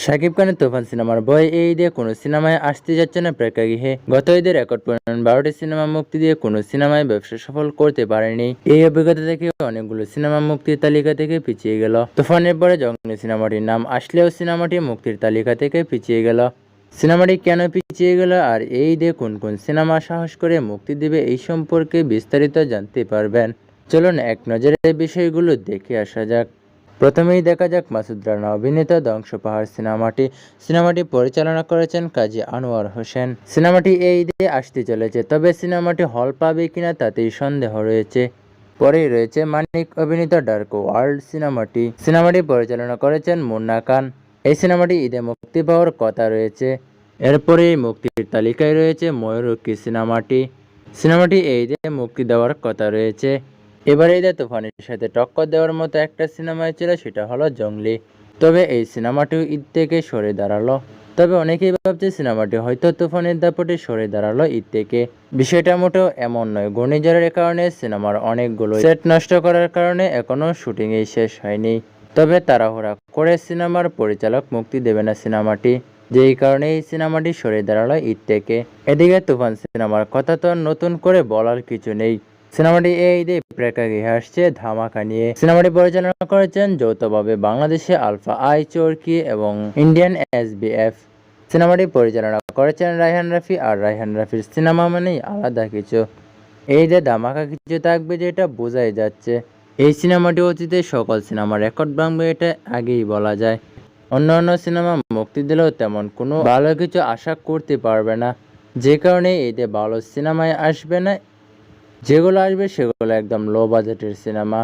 শাকিব খানের তুফান সিনেমার ভয় এই ঈদে কোনো সিনেমায় আসতে যাচ্ছে না প্রেক্ষাগৃহে। গত ঈদে রেকর্ড পরিমাণ 12টি সিনেমা মুক্তি দিয়ে কোনো সিনেমায় ব্যবসা সফল করতে পারেনি। এই অভিজ্ঞতা থেকে অনেকগুলো সিনেমা মুক্তির তালিকা থেকে পিছিয়ে গেল। তুফানের পরে জঙ্গলি সিনেমাটির নাম আসলেও সিনেমাটি মুক্তির তালিকা থেকে পিছিয়ে গেল। সিনেমাটি কেন পিছিয়ে গেল আর এই ঈদে কোন কোন সিনেমা সাহস করে মুক্তি দিবে এই সম্পর্কে বিস্তারিত জানতে পারবেন। চলুন এক নজরে এই বিষয়গুলো দেখে আসা যাক। প্রথমেই দেখা যাক মাসুদ রানা অভিনীত ধ্বংস পাহাড় সিনেমাটি পরিচালনা করেছেন কাজী আনোয়ার হোসেন। সিনেমাটি এই ঈদে আসতে চলেছে, তবে সিনেমাটি হল পাবে কিনা তাতেই সন্দেহ রয়েছে। পরেই রয়েছে মানিক অভিনীত ডার্ক ওয়ার্ল্ড সিনেমাটি পরিচালনা করেছেন মুন্না খান। এই সিনেমাটি ঈদে মুক্তি পাওয়ার কথা রয়েছে। এরপরেই মুক্তির তালিকায় রয়েছে ময়ূরক্ষী সিনেমাটি এই ঈদে মুক্তি দেওয়ার কথা রয়েছে। এবারে ঈদে তুফানের সাথে টক্কর দেওয়ার মতো একটা সিনেমায় ছিল, সেটা হলো জঙ্গলি। তবে এই সিনেমাটিও ঈদ থেকে সরে দাঁড়ালো। তবে অনেকেই ভাবছে সিনেমাটি হয়তো তুফানের দাপটে সরে দাঁড়ালো ঈদ থেকে। বিষয়টা মোটেও এমন নয়। ঘূর্ণিঝড়ের কারণে সিনেমার অনেকগুলো সেট নষ্ট করার কারণে এখনো শুটিংই শেষ হয়নি। তবে তাড়াহুড়া করে সিনেমার পরিচালক মুক্তি দেবে না সিনেমাটি, যেই কারণে এই সিনেমাটি সরে দাঁড়ালো ঈদ থেকে। এদিকে তুফান সিনেমার কথা তো নতুন করে বলার কিছু নেই। সিনেমাটি এই ঈদে প্রেক্ষাগৃহে আসছে ধামাকা নিয়ে। সিনেমাটি পরিচালনা করেছেন যৌথভাবে বাংলাদেশে আলফা আই চরকি এবং ইন্ডিয়ান SBF। সিনেমাটি পরিচালনা করেছেন রায়হান রাফি, আর রায়হান রাফির সিনেমা মানেই আলাদা কিছু। এই ঈদে ধামাকা কিছু থাকবে যেটা বোঝাই যাচ্ছে। এই সিনেমাটি অতীতে সকল সিনেমার রেকর্ড ভাঙবে, এটা আগেই বলা যায়। অন্যান্য সিনেমা মুক্তি দিলেও তেমন কোনো ভালো কিছু আশা করতে পারবে না, যে কারণে ঈদে ভালো সিনেমায় আসবে না। যেগুলো আসবে সেগুলো একদম লো বাজেটের সিনেমা।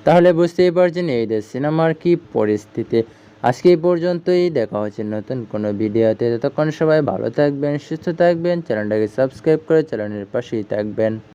তাহলে বুঝতেই পারছেন ঈদের সিনেমার কি পরিস্থিতি। আজকে এই পর্যন্তই, দেখা হচ্ছে নতুন কোনো ভিডিওতে। ততক্ষণ সবাই ভালো থাকবেন, সুস্থ থাকবেন, চ্যানেলটাকে সাবস্ক্রাইব করে চ্যানেলের পাশেই থাকবেন।